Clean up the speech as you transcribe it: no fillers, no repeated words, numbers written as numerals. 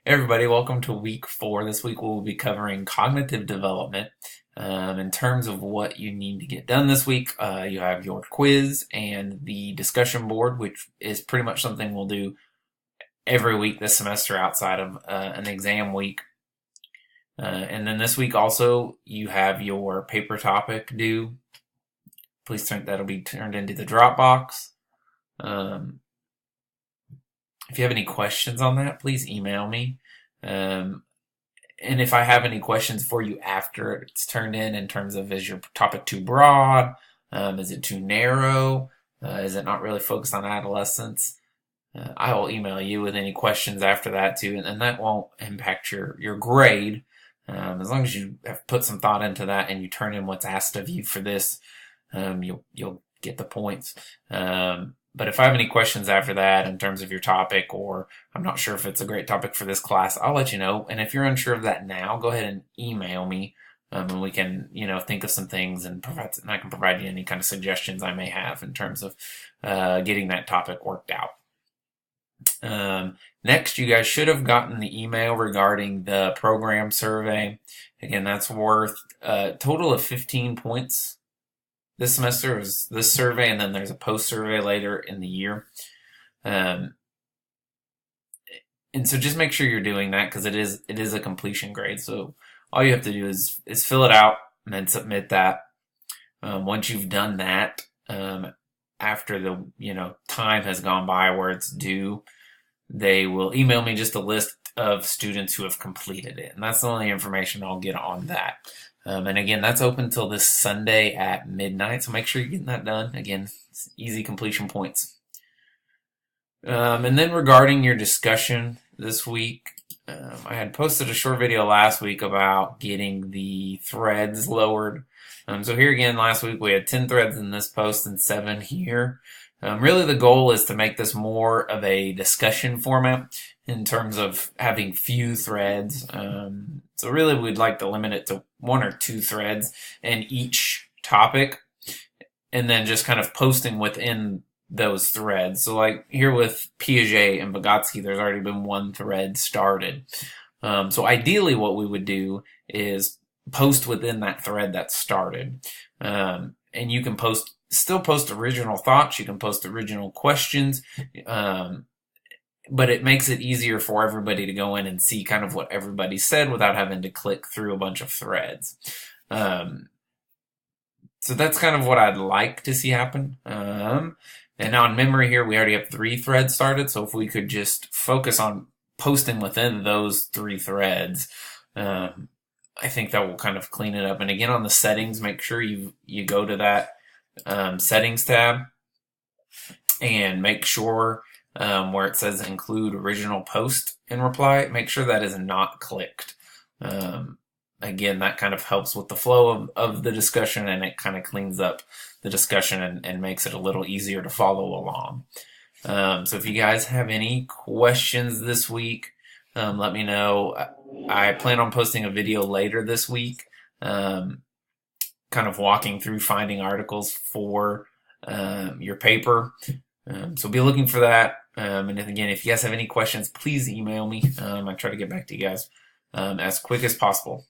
Hey everybody, welcome to week 4. This week we'll be covering cognitive development. In terms of what you need to get done this week, you have your quiz and the discussion board, which is pretty much something we'll do every week this semester outside of an exam week. And then this week also you have your paper topic due. Please think that'll be turned into the Dropbox. If you have any questions on that, please email me. And if I have any questions for you after it's turned in terms of, is your topic too broad? Is it too narrow? Is it not really focused on adolescence? I will email you with any questions after that too, and that won't impact your grade. As long as you have put some thought into that and you turn in what's asked of you for this, you'll get the points. But if I have any questions after that in terms of your topic, or I'm not sure if it's a great topic for this class, I'll let you know. And if you're unsure of that now, go ahead and email me, and we can, think of some things and I can provide you any kind of suggestions I may have in terms of getting that topic worked out. Next, you guys should have gotten the email regarding the program survey. Again, that's worth a total of 15 points. This semester is this survey, and then there's a post-survey later in the year. And so just make sure you're doing that, because it is a completion grade. So all you have to do is fill it out and then submit that. Once you've done that, after the time has gone by where it's due, they will email me just a list of students who have completed it, and that's the only information I'll get on that. And again, that's open till this Sunday at midnight, so make sure you're getting that done. Again, it's easy completion points. And then regarding your discussion this week, I had posted a short video last week about getting the threads lowered. So here again, last week we had 10 threads in this post and 7 here. Really the goal is to make this more of a discussion format in terms of having few threads. So really we'd like to limit it to 1 or 2 threads in each topic, and then just kind of posting within those threads. So like here with Piaget and Vygotsky, there's already been 1 thread started. So ideally what we would do is post within that thread that started. And you can still post original thoughts, you can post original questions, but it makes it easier for everybody to go in and see kind of what everybody said without having to click through a bunch of threads. So that's kind of what I'd like to see happen. And now in memory here, we already have 3 threads started, so if we could just focus on posting within those 3 threads, I think that will kind of clean it up. And again, on the settings, make sure you go to that settings tab and make sure where it says include original post in reply, make sure that is not clicked. Again, that kind of helps with the flow of the discussion, and it kind of cleans up the discussion and makes it a little easier to follow along. So if you guys have any questions this week, let me know. I plan on posting a video later this week, kind of walking through finding articles for your paper. So be looking for that. And again, if you guys have any questions, please email me. I try to get back to you guys as quick as possible.